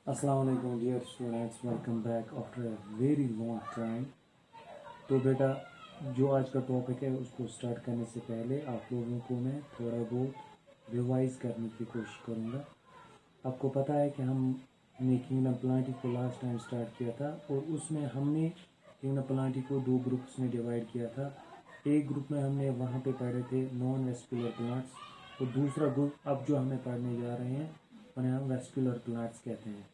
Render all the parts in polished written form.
अस्सलाम वालेकुम dear students, welcome back after a very long time. तो बेटा, जो आज का टॉपिक है उसको स्टार्ट करने से पहले आप लोगों को मैं थोड़ा बहुत रिवाइज करने की कोशिश करूँगा। आपको पता है कि हमने किंगडम प्लांटी को लास्ट टाइम स्टार्ट किया था और उसमें हमने किंगडम प्लांटी को दो ग्रुप्स में डिवाइड किया था। एक ग्रुप में हमने वहाँ पे पढ़े थे नॉन वेस्कुलर प्लांट्स और दूसरा ग्रुप अब जो हमें पढ़ने जा रहे हैं उन्हें हम वेस्कुलर प्लांट्स कहते हैं।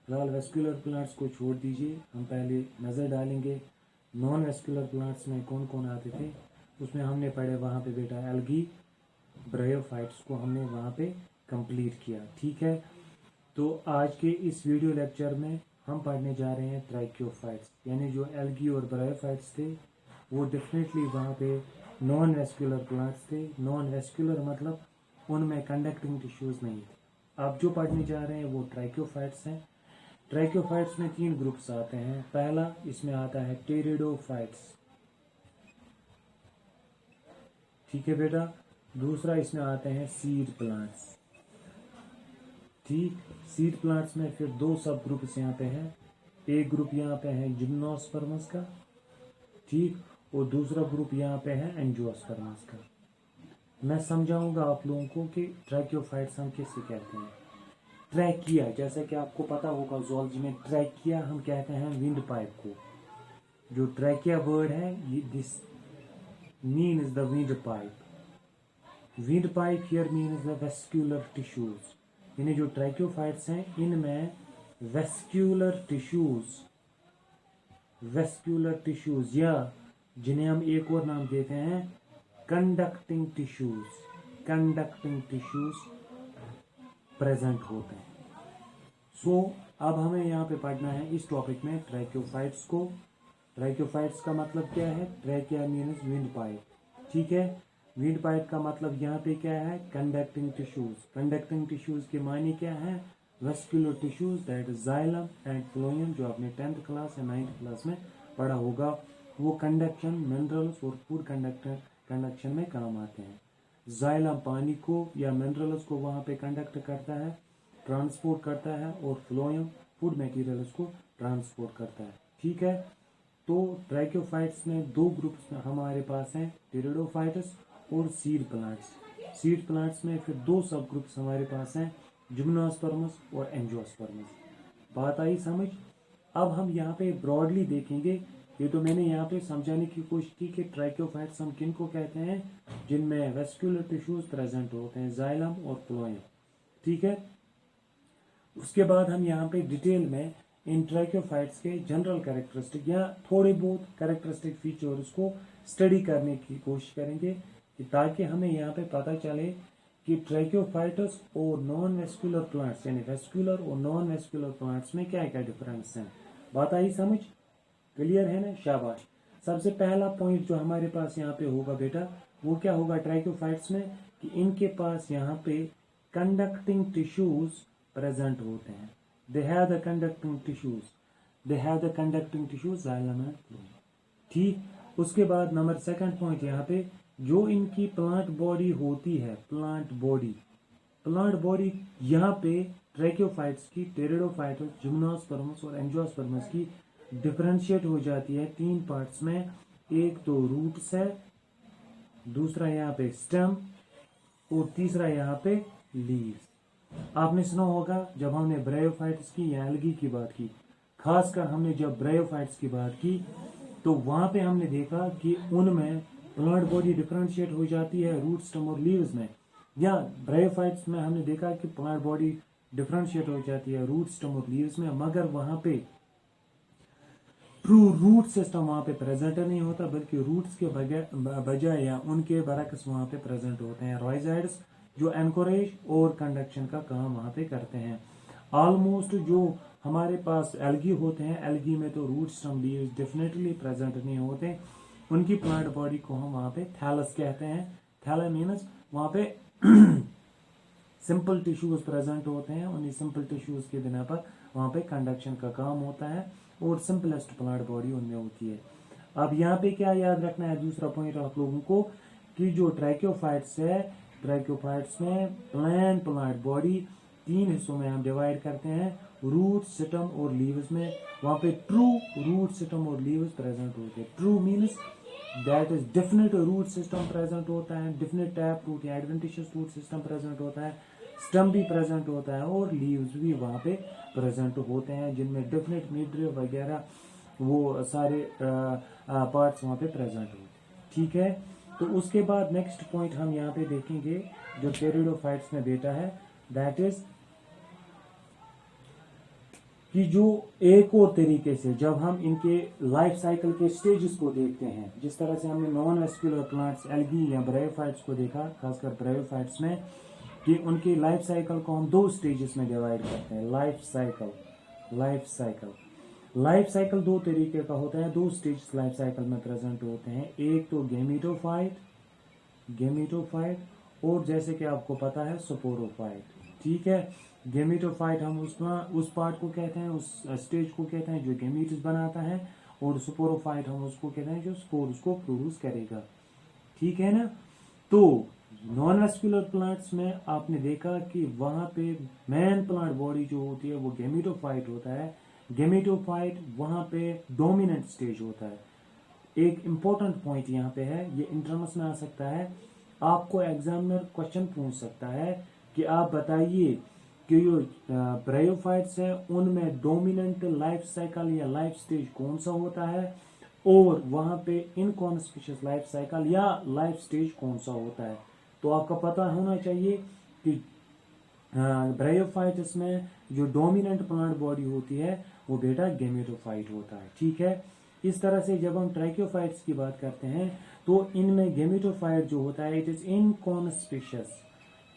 फिलहाल वेस्कुलर प्लांट्स को छोड़ दीजिए, हम पहले नज़र डालेंगे नॉन वेस्कुलर प्लांट्स में कौन कौन आते थे। उसमें हमने पढ़े वहाँ पे बेटा एल्गी ब्रायोफाइट्स को हमने वहाँ पे कंप्लीट किया। ठीक है, तो आज के इस वीडियो लेक्चर में हम पढ़ने जा रहे हैं ट्राइक्योफाइट्स, यानी जो एल्गी और ब्रायोफाइट्स थे वो डेफिनेटली वहाँ पे नॉन वेस्कुलर प्लांट्स थे। नॉन वेस्कुलर मतलब उनमें कंडक्टिंग टिश्यूज़ नहीं थे। आप जो पढ़ने जा रहे हैं वो ट्राइक्योफाइट्स हैं। ट्राइक्योफाइट्स में तीन ग्रुप्स आते हैं। पहला इसमें आता है टेरिडोफाइट्स, ठीक है बेटा। दूसरा इसमें आते हैं सीड प्लांट्स, ठीक। सीड प्लांट्स में फिर दो सब ग्रुप्स यहाँ पे हैं। एक ग्रुप यहाँ पे है जिम्नोस्पर्मस का, ठीक, और दूसरा ग्रुप यहाँ पे है एंजियोस्पर्मस का। मैं समझाऊंगा आप लोगों को कि ट्राइक्योफाइट्स हम किससे कहते हैं। ट्रैकिया, जैसा कि आपको पता होगा ज़ूलॉजी में ट्रैकिया हम कहते हैं विंड पाइप को। जो ट्रैकिया वर्ड है ये this mean is the wind pipe. Wind pipe here mean is the vascular tissues, यानी जो ट्रैक्योफाइट्स हैं इनमें वेस्क्यूलर टिश्यूज या जिन्हें हम एक और नाम देते हैं कंडक्टिंग टिश्यूज प्रेजेंट होते हैं। सो अब हमें यहाँ पे पढ़ना है इस टॉपिक में ट्रैक्योफाइट्स को। ट्रैक्योफाइट्स का मतलब क्या है? ट्रैकिया मीन्स विंड पाइप, ठीक है। विंड पाइप का मतलब यहाँ पे क्या है? Conducting tissues. कंडक्टिंग टिश्यूज के मायने क्या है? Vascular tissues, that is xylem and phloem, जो आपने 10th क्लास या 9th क्लास में पढ़ा होगा। वो कंडक्शन, मिनरल्स और फूड कंडक्शन में काम आते हैं। जाइलम पानी को या मिनरल्स को वहाँ पे कंडक्ट करता है, ट्रांसपोर्ट करता है, और फ्लोएम फूड मटेरियल्स को ट्रांसपोर्ट करता है, ठीक है। तो ट्रैक्योफाइट्स में दो ग्रुप्स हमारे पास हैं, टेरिडोफाइट्स और सीड प्लांट्स। सीड प्लांट्स में फिर दो सब ग्रुप्स हमारे पास हैं, जिम्नोस्पर्मस और एंजियोस्पर्मस। बात आई समझ? अब हम यहाँ पे ब्रॉडली देखेंगे। ये तो मैंने यहाँ पे समझाने की कोशिश की कि ट्रैक्योफाइट्स हम किन को कहते हैं, जिनमें वेस्कुलर टिश्यूज प्रेजेंट होते हैं, जाइलम और फ्लोएम, ठीक है। उसके बाद हम यहाँ पे डिटेल में इन ट्रैक्योफाइट्स के जनरल कैरेक्टरिस्टिक या थोड़े बहुत कैरेक्टरिस्टिक फीचर्स को स्टडी करने की कोशिश करेंगे, ताकि हमें यहाँ पे पता चले कि ट्रैक्योफाइट्स और नॉन वेस्कुलर प्लांट्स यानी वेस्कुलर और नॉन वेस्कुलर प्लांट्स में क्या क्या डिफरेंस है। बात आई समझ? क्लियर है ना? शाबाश। सबसे पहला पॉइंट जो हमारे पास यहाँ पे होगा बेटा, वो क्या होगा ट्रैक्योफाइट्स में, कि इनके पास यहाँ पे कंडक्टिंग टिश्यूज प्रेजेंट होते हैं। दे have the conducting tissues xylem and phloem, ठीक। उसके बाद नंबर सेकंड पॉइंट यहाँ पे, जो इनकी प्लांट बॉडी होती है, प्लांट बॉडी यहाँ पे ट्रैक्योफाइट्स की, टेरिडोफाइट्स, जिम्नोस्पर्मस और एंजियोस्पर्मस की डिफरेंशिएट हो जाती है तीन पार्ट्स में। एक तो रूट्स है, दूसरा यहाँ पे स्टेम, और तीसरा यहाँ पे लीव्स। आपने सुना होगा जब हमने ब्रायोफाइट्स की या एल्गी की बात की, खासकर हमने जब ब्रायोफाइट्स की बात की, तो वहां पे हमने देखा कि उनमें प्लांट बॉडी डिफरेंशिएट हो जाती है रूट, स्टेम और लीव्स में। या ब्रायोफाइट्स में हमने देखा कि प्लांट बॉडी डिफरेंशिएट हो जाती है रूट, स्टेम और लीव्स में, मगर वहां पे ट्रू रूट सिस्टम वहां पे प्रेजेंट नहीं होता, बल्कि रूट्स के बजाय या उनके बरक्स वहां पे प्रेजेंट होते हैं राइजाइड्स, जो एनकोरेज और कंडक्शन का काम वहां पे करते हैं। ऑलमोस्ट जो हमारे पास एल्गी होते हैं, एल्गी में तो root, stem, leaves definitely present नहीं होते। उनकी प्लांट बॉडी को हम वहां पे थैलस कहते हैं। थैला मीन्स वहां पे सिंपल टिश्यूज प्रेजेंट होते हैं। उन्हीं सिंपल टिश्यूज के बिना पर वहां पे कंडक्शन का काम होता है और सिंपलेस्ट प्लांट बॉडी उनमें होती है। अब यहाँ पे क्या याद रखना है, दूसरा पॉइंट आप लोगों को, कि जो ट्रैक्योफाइट्स है, ट्रैक्योफाइट्स में प्लांट बॉडी तीन हिस्सों में हम डिवाइड करते हैं, रूट, स्टेम और लीव्स में। वहां पे ट्रू रूट, स्टेम और लीव्स प्रेजेंट होते हैं। True means that is definite root system present होता है, डेफिनेट टैप रूट या एडवेंटिशियस रूट सिस्टम प्रेजेंट होता है, स्टम भी प्रेजेंट होता है और लीव्स भी वहां पे प्रेजेंट होते हैं, जिनमें डेफिनेट मिड वगैरह वो सारे पार्ट्स वहां पे प्रेजेंट होते हैं। ठीक है, तो उसके बाद नेक्स्ट पॉइंट हम यहाँ पे देखेंगे जो टेरिडोफाइट्स में बेटा है, दैट इज कि जो एक और तरीके से जब हम इनके लाइफ साइकिल के स्टेजेस को देखते हैं, जिस तरह से हमने नॉन वेस्कुलर प्लांट्स, एल्गी या ब्रायोफाइट्स को देखा, खासकर ब्रायोफाइट्स में, कि उनकी लाइफ साइकिल को हम दो स्टेजेस में डिवाइड करते हैं। लाइफ साइकिल दो तरीके का होता है, दो स्टेजेस लाइफ साइकिल में प्रेजेंट होते हैं। एक तो गेमिटोफाइट और जैसे कि आपको पता है स्पोरोफाइट। ठीक है, गेमिटोफाइट हम उस पार्ट को कहते हैं, उस स्टेज को कहते हैं जो गेमीट्स बनाता है, और स्पोरोफाइट हम उसको कहते हैं जो स्पोर्स को प्रोड्यूस करेगा। ठीक है ना। तो नॉन वेस्कुलर प्लांट्स में आपने देखा कि वहां पे मेन प्लांट बॉडी जो होती है वो गेमिटोफाइट होता है। गेमिटोफाइट वहां पे डोमिनेंट स्टेज होता है। एक इंपॉर्टेंट पॉइंट यहाँ पे है, ये इंटरम्स में आ सकता है, आपको एग्जामिनर क्वेश्चन पूछ सकता है कि आप बताइए कि जो ब्रायोफाइट्स है उनमें डोमिनेंट लाइफ साइकिल या लाइफ स्टेज कौन सा होता है, और वहां पे इनकॉन्स्पिशियस लाइफ साइकिल या लाइफ स्टेज कौन सा होता है। तो आपका पता होना चाहिए कि ब्रायोफाइट्स में जो डोमिनेंट प्लांट बॉडी होती है वो बेटा गेमेटोफाइट होता है। ठीक है, इस तरह से जब हम ट्रैक्योफाइट्स की बात करते हैं तो इनमें गेमेटोफाइट जो होता है इट इज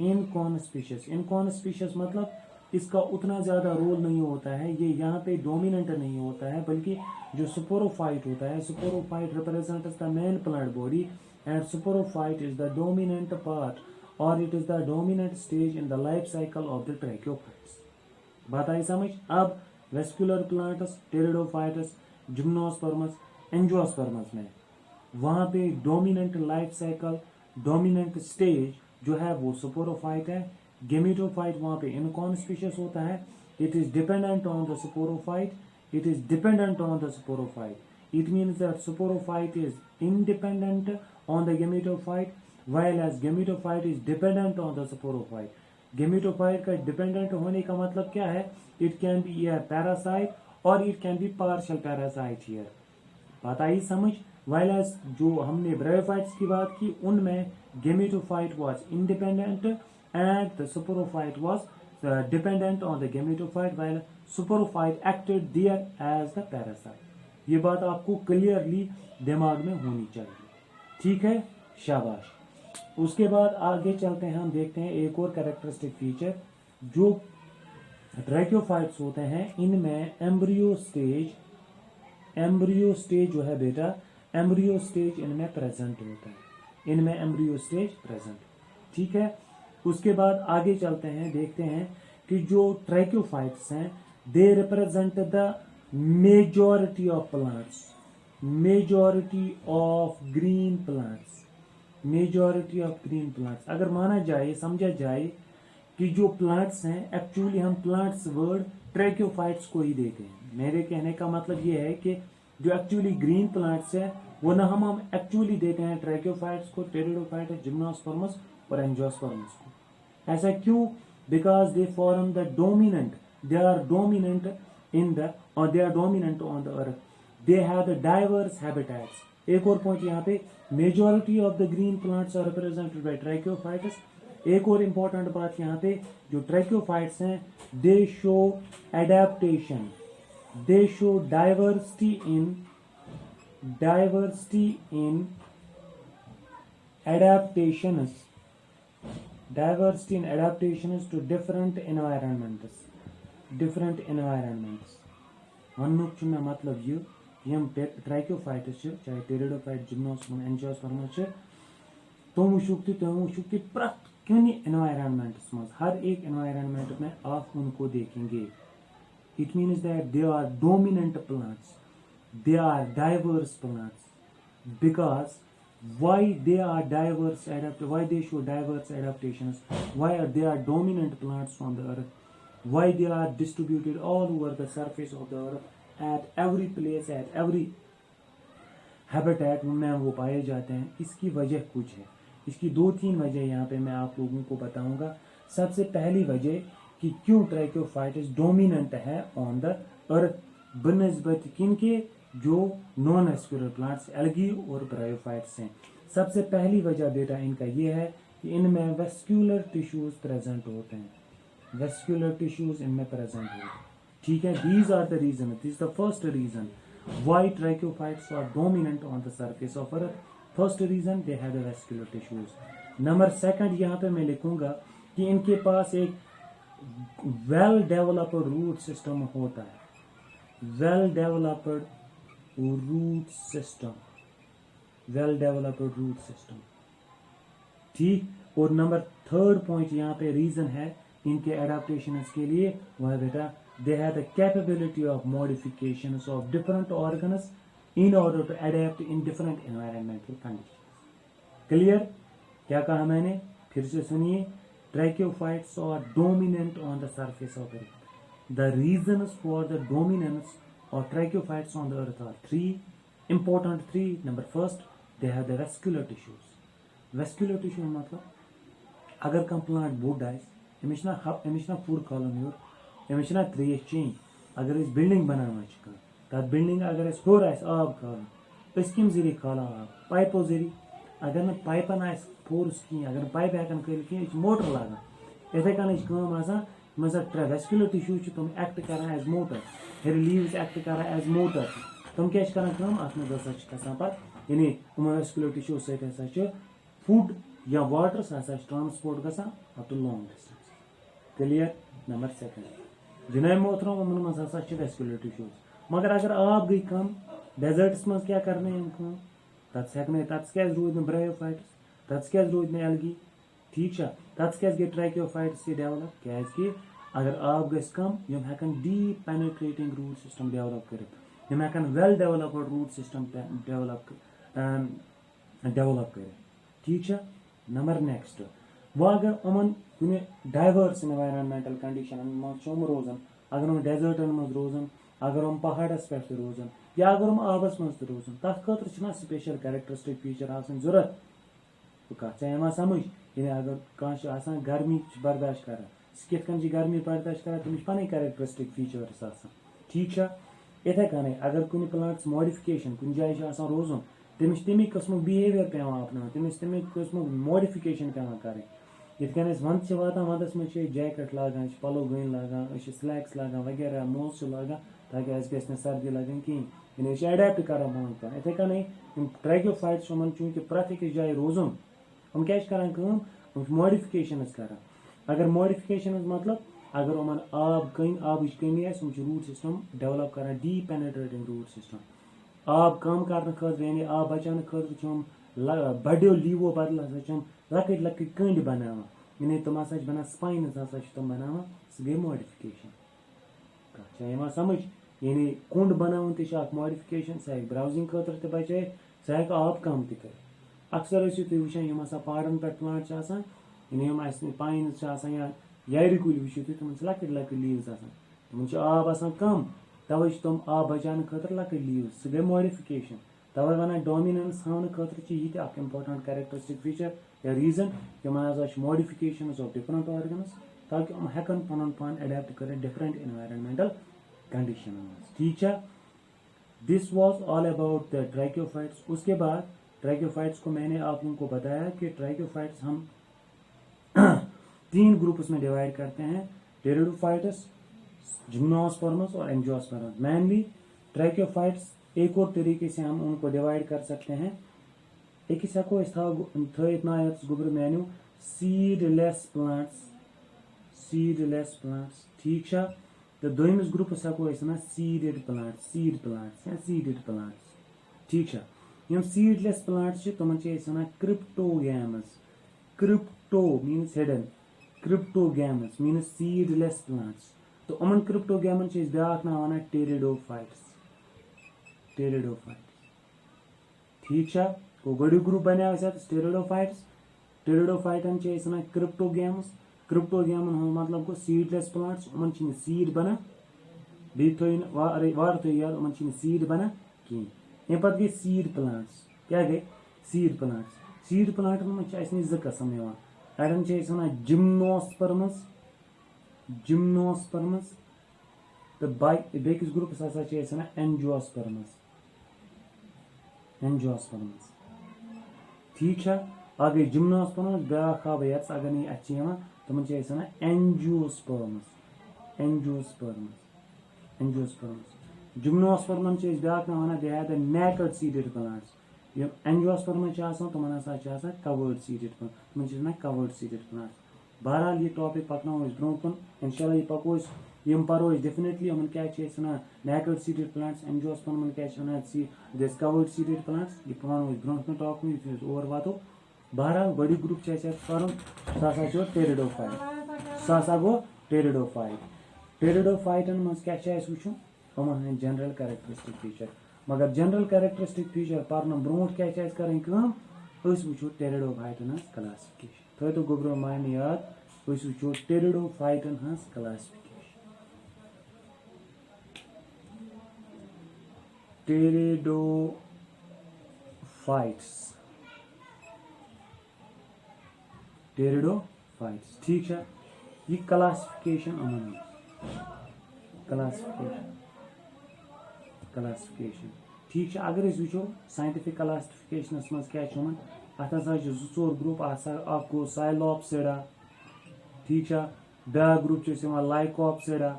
इनकॉन्स्पिशियस मतलब इसका उतना ज्यादा रोल नहीं होता है, ये यहाँ पे डोमिनेंट नहीं होता है, बल्कि जो स्पोरोफाइट होता है, sporophyte represents the main plant body and sporophyte is the dominant part और it is the dominant stage in the life cycle of the tracheophytes. बात आई समझ। अब vascular plants, pteridophytes, gymnosperms, angiosperms में वहां पे dominant life cycle, dominant stage जो है वो स्पोरोफाइट है। गेमिटोफाइट वहां पे इनकॉन्स्पिशियस होता है, it is dependent on the sporophyte, it means that sporophyte is independent on the gametophyte while as gametophyte is dependent on the sporophyte. Gametophyte का dependent होने का मतलब क्या है, it can be a parasite or it can be partial parasite here. बात आई समझ। while as जो हमने ब्रायोफाइट्स की बात की उनमें gametophyte was independent and the sporophyte was dependent on the gametophyte while sporophyte acted there as the parasite. ये बात आपको क्लियरली दिमाग में होनी चाहिए। ठीक है, शाबाश। उसके बाद आगे चलते हैं, हम देखते हैं एक और कैरेक्टरिस्टिक फीचर जो ट्रैक्योफाइट्स होते हैं, इनमें एम्ब्रियो स्टेज जो है बेटा, एम्ब्रियो स्टेज इनमें प्रेजेंट होता है, इनमें एम्ब्रियो स्टेज प्रेजेंट। ठीक है, उसके बाद आगे चलते हैं, देखते हैं कि जो ट्रैक्योफाइट्स हैं they represent the majority of plants, majority of green plants। अगर माना जाए, समझा जाए कि जो प्लांट्स हैं, एक्चुअली हम प्लांट्स वर्ड ट्रैक्योफाइट्स को ही देते हैं। मेरे कहने का मतलब ये है कि जो एक्चुअली ग्रीन प्लांट्स है वो ना हम एक्चुअली देते हैं ट्रैक्योफाइट्स को, टेरिडोफाइट्स, जिम्नोस्पर्मस और एंजियोस्पर्मस को। ऐसा क्यों? Because they form the dominant, they are dominant in the or they are dominant on the earth, they have the diverse habitats। एक और पॉइंट यहाँ पे, majority of the green plants are represented by trachyophytes। एक और important बात यहाँ पे, जो ट्रैक्योफाइट्स हैं they show adaptation, they show diversity in adaptations to different environments। वनुक मतलब ये ट्रैक्योफाइट्स चाहे टेरिडोफाइट, जिम्नोस्पर्म, एंजियोस्पर्म तुम वुचुक प्रत कनि एनवायरनमेंट्स मज, हर एक एनवायरनमेंट में आप उनको देखेंगे। It means that they are dominant plants, they are diverse plants, because why they are diverse, why they show diverse adaptations, why they are dominant plants on the earth, why they are distributed all over the surface of the earth at every place, at every habitat में वो पाए जाते हैं, इसकी वजह कुछ है। इसकी 2-3 वजह यहाँ पे मैं आप लोगों को बताऊंगा। सबसे पहली वजह कि क्यों ट्रैकोफाइट्स डोमिनेंट है ऑन द अर्थ बनिस्बत किनके, जो नॉन वेस्कुलर प्लांट्स एल्गी और ब्रायोफाइट्स हैं। सबसे पहली वजह बेटा इनका ये है कि इनमें वेस्कुलर टिश्यूज प्रेजेंट होते हैं, वेस्कुलर टिश्यूज इनमें प्रेजेंट होते हैं। ठीक है, these are the reason, this the first reason why tracheophytes are dominant on the surface of earth. First reason they have the vascular tissues. Number second यहाँ पे मैं लिखूंगा कि इनके पास एक वेल डेवलप्ड रूट सिस्टम होता है, well developed root system, well developed root system. ठीक, और नंबर थर्ड पॉइंट यहाँ पे रीजन है इनके एडाप्टेशन के लिए, वह बेटा they have the capability of modifications of different organs in order to adapt in different environmental conditions. Clear? क्या कहा मैंने, फिर से सुनिए। Tracheophytes are dominant on the surface of earth. The reasons for the dominance of trachophytes on the earth are three. Number first, they have the vascular tissues. Vascular tissue मतलब अगर कम plant board आए एमिशना food colon your एमिशना त्रेश change अगर इस building बनाना चाहिए तब building अगर इस होर आए आब कॉलोन इस किम ज़रिए कॉलोन आब पाइपों ज़रिए अगर न पाइपन आए फोर्स की अगर पाइप हैकन कर की इस मोटर लागा इथे कन इस काम आसा मतलब वेस्कुलर टिश्यू तुम एक्ट कर एज मोटर, लीव्स एक्ट कर एज मोटर, तुम क्या कर अत पे यानी वेस्कुलर टिश्यू सह फूड या वाटर सह ट्रांसपोर्ट ग up to long distance. Clear? Number second जनाब मोहतरम उमन मज हसा वेस्कुलर टिश्यूज, मगर अगर आब गई कम डेजर्ट्स मज क्या करने तत्स हेकने तत्स क्या रूद न ब्रायोफाइट्स, तत्स क्या रूद न एल्गी। ठीक है, तत्स क्या गई ट्रैकोफाइट्स डेवलप क्या अगर आब गस कम यम हेकन deep penetrating root system develop कर, यम हेकन well developed root system develop कर। ठीक है, नंबर नेक्स्ट वो अगर उमन कुन डाइवर्स एनवायरमेंटल कंडीशन मज रोजान, अगर हम डेजर्टन मज रोजान, अगर हम पहाड़स पे रोजान या अगर हम आबस मज रोजान तथ खतर स्पेशल कैरेक्टरिस्टिक फीचर आसन जरूरत कह समझ। यानी अगर कह गर्मी बर्दाश्त कर कित कन गर्मी बर्दाश्त कर तमिस पन कैरेक्टरिस्टिक फीचर्स आसान। ठीक है, इथे कन अगर कुछ प्लांट्स मॉडिफिकेशन कुछ जाए रोजन तमिस तमी कस्म बिहेवियर पे अपना तमिस तमी कस्म मॉडिफिकेशन पे करें। इत कन वंद वातान वंदस मज जैकेट लागान पलो गन लागान स्लैक्स लागान वगैरह मोज लागान ताकि अस गस सर्दी लगन कहीं यानी अडेप्ट कर पान। इथे कन ट्रैकोफाइट्स चूंकि प्रत अकिस जाए रोजन हम क्या कर मॉडिफिकेशन कर। अगर मॉडिफिकेशन मतलब अगर उमन आब कमी आस रूट सिस्टम डेवलप कर डीप पेनिट्रेटिंग रूट सिस्टम आब कम कर खतर यानी आब बचाने खतर बड़ो लीवो बदल हसा लकट लकट कंड बनावा यानी तुम हसा बना स्पाइनस हसा तुम बनावा सह गई मॉडिफिकेशन। समझ यानी कुंड बनावन तक मॉडिफिकेशन सह ब्राउजिंग खतर त बचे सह आब कम तक। अक्सर तुम वुचान हसा पहाड़न पे प्लांट यानी हम पाइन्स या यार कुल वो तुम लकट लकट लीव्स तुम आब आसान कम तवे तुम आब बचाने खतर लकट लीव्स सह गई मॉडिफिकेशन। तवे वन डोमिनेंस हावन खतर ये इंपॉर्टेंट कैरेक्टरिस्टिक फीचर या रीजन यम मॉडिफिकेशन ऑफ डिफरेंट ऑर्गन्स ताकि हम हेकन पन पान अडेप्ट कर डिफरेंट एनवायरमेंटल कंडीशन। ठीक है, this was all about the tracheophytes. उसके बाद ट्रैकोफाइट्स को मैंने आप लोगों को बताया कि ट्रैकोफाइट्स हम 3 ग्रुप्स में डिवाइड करते हैं, टेरिडोफाइट्स, जिम्नोस्पर्मस और एंजियोस्पर्मस। मेनली ट्रैकोफाइट्स एक और तरीके से हम उनको डिवाइड कर सकते हैं। एक हको थत ना गुब्र मैन्यू सीडलेस प्लांट्स, सीडलेस प्लांट्स। ठीक है, तो दोमिस ग्रुपस हको सीडेड प्लांट्स, सीड प्लांट्स या सीडेड प्लांट्स। ठीक है, यम सीडलेस प्लांट्स तुम cryptogams, crypto means hidden, cryptogams means seedless plants. तो उमन क्रिप्टोगैमन ब्याक ना वन टेरिडोफाइट्स, टेरिडोफाइट्स। ठीक है, तो गोडू ग्रुप बना टेरिडोफाइट्स, टेरिडोफाइटन क्रिप्टोगैमस। क्रिप्टोगेमन हूँ मतलब गो सीडलेस प्लांट्स उमन सीड बना बी वार याद उमन सीड बना कहीं अमे पे गई सीड प्लांट्स क्या गई सीड प्लांटन मज जो कस्म अड़न वन जिम्नोस्पर्मस तो बेकिस ग्रुपस हसा वन एंजियोस्पर्मस ठीक है अ गई जिम्नोस्पर्मस ब्या आव ये अगर नहीं अत तुम वन एंजियोस्पर्मस जिम्नोस्पर्मन ब्या वन they have the naked seeded plants angiosperms तुम कवर्ड सीडेड तुम कवर्ड सीडेड प्लांट्स बहरहाल ये टॉपिक पकनो ब्रो कुन इंशाल्लाह ये पको यम परो डेफिनेटली यमन क्या वन नेकेड सीडेड प्लांट्स एंजियोस्पर्मन क्या वन कवर्ड सीडेड प्लांट्स ये पान ब्रो कुन टॉपिक ओवर वातो बहरहाल बड़ी ग्रुप कर टेरिडोफाइट टेरिडोफाइटन मज क्या वो यमन जनरल कैरेक्टरिस्टिक फीचर मगर जनरल कैरेक्टरिस्टिक फीचर पारन ब्रो क्या कर वो टेरिडोफाइटन क्लासिफिकेशन थो तो गोब्रो माइन याद वो टेरिडोफाइटन क्लासिफिकेशन टेरिडोफाइट्स ठीक है ये क्लासिफिकेशन अमन क्लासिफिकेशन ठीक है अगर वो साइंटिफिक क्लासिफिकेशन मज क्या अत जो ग्रुप गो साइलोप्सिडा ठीक है ब्या ग्रुप लाइकोप्सिडा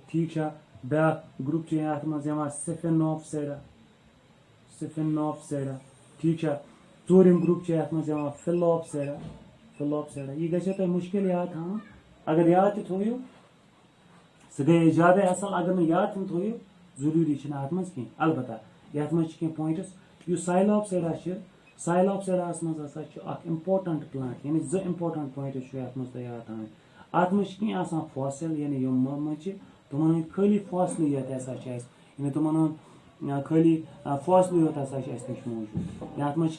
ठीक है ब्या ग्रुप सिफिनोप्सिडा ठीक है चूरिम ग्रुप फिलोप्सिडा ये गई मुश्किल याद हाँ अगर याद थो सह गई ज्यादा असल अगर नहीं याद थो जरूरी अत मज कह अलबत्ता ये मज पॉइंट्स साइलोप्सिडा मज इम्पोर्टेंट प्लांट यानी जो इम्पोर्टेंट पॉइंट्स मज याद थी अत मज कह फॉसिल यानी मज तुम खाली फॉसिल यानी तुम खाली फॉसिल योत नश मौजूद अत मज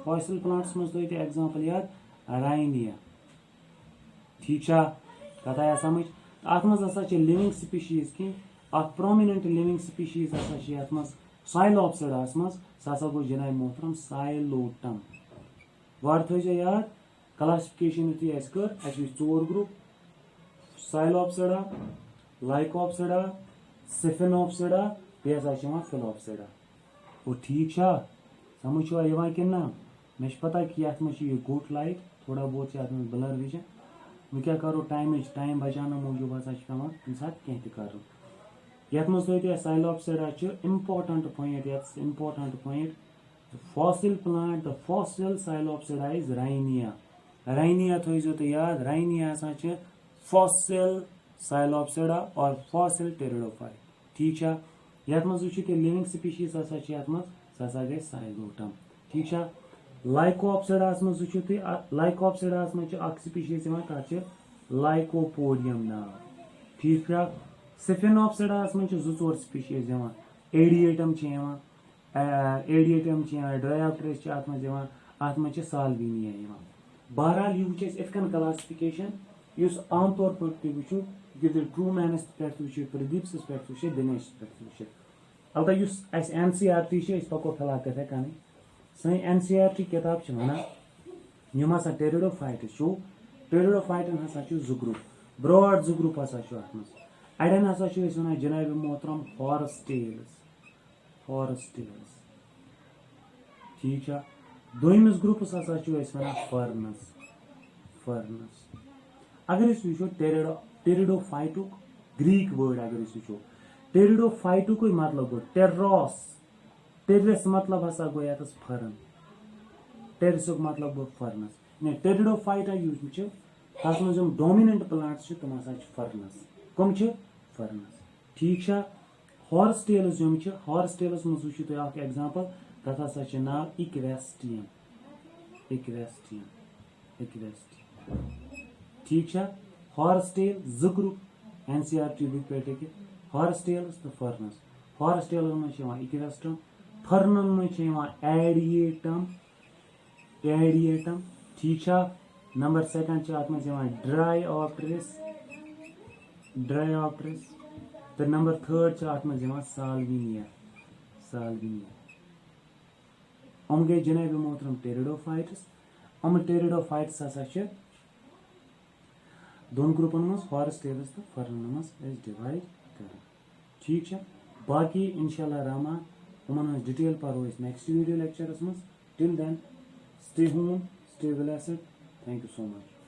फॉसिल प्लांट्स मज थो एग्जाम्पल याद राइनिया ठीक है कत आया समझ अत मज लिविंग स्पीशीज कह प्रोमिनेंट लिविंग स्पीशीज मज साइलोप्सिडास मज सह गो जनाब मोहतरम साइलोटम वार थो याद क्लासिफिकेशन युथी कर चोर ग्रुप साइलोप्सिडा लाइकोप्सिडा सिफिनोप्सिडा बे फिलोप्सिडा वो ठीक है समझ कि ना मे पता कि ये मज गुट लाइट थोड़ा बहुत ब्लर विजन वो क्या करो टाइम बचाने मूजूब हसा पे कह कर ये मज थो Psilopsida important point fossil plant the fossil Psilopsida is Rhynia थो तो याद राइनिया फॉसिल साइलोप्सिडा और फॉसिल टेरिडोफाइट ठीक है ये मज वो लिविंग स्पीशीज सह गई साइलोटम ठीक है लाइकोप्सिडास मज वो लाइकोप्सिडास मज स्पीशीज तथ लाइकोपोडियम नाव ठीक है सिफिनोप्सिडास मज जो स्पीशीज एडिएटम डायोप्टेरिस अत मज साल्विनिया बहरहाल ये वो इतकन क्लासिफिकेशन इस आम तौर पर वो ट्रू मैनस पे वो प्रदीप्स पे वो दिनेश पे वो अलबत्ता NCERT पको फिलहाल तथे कन सही NCERT किताब वन हसा टेरिडोफाइट्स टेरिडोफाइटन हसा जो ग्रुप ब्रॉड जो ग्रुप हसा अड़न हसा वन जनाब मोहतरम हॉर्सटेल्स ठीक है दोमिस ग्रुपस हसा वन फर्नस अगर वो टेरिडोफाइटुक ग्रीक वर्ड अगर वो टेरिडोफाइटुक मतलब गो टेरिस मतलब हसा गो ये फर्न टेरिसुक मतलब गो फर्नस टेरिडोफाइटा यूज तथ मज डोमिनेंट प्लांट्स तुम हसा फर्नस कम फर्नस ठीक है हॉर्सटेल्स हॉर्सटेल्स मज वो एग्जाम्पल तथ हसा नाव इक्वेस्टियम ठीक है हॉर्सटेल जो ग्रुप NCERT बुक पे हॉर्सटेल्स तो फर्नस हॉर्सटेल मज इक्वेस्टम फर्नन मज एडिएटम ठीक है नंबर सेकंड अत ड्राई ऑप्टरिस तो नंबर थर्ड अत साल्विनिया हम गए जनाब मोहतरम टेरिडोफाइट्स हम टेरिडोफाइट्स हसा दोन ग्रुपन मज फॉरेस्टेयर्स तो फर्नन मज डिवाइड कर ठीक है बाकी इंशाल्लाह रहमान उमन डिटेल पढ़ो नेक्स्ट वीडियो लेक्चरस मज till then stay home stay blessed thank you so much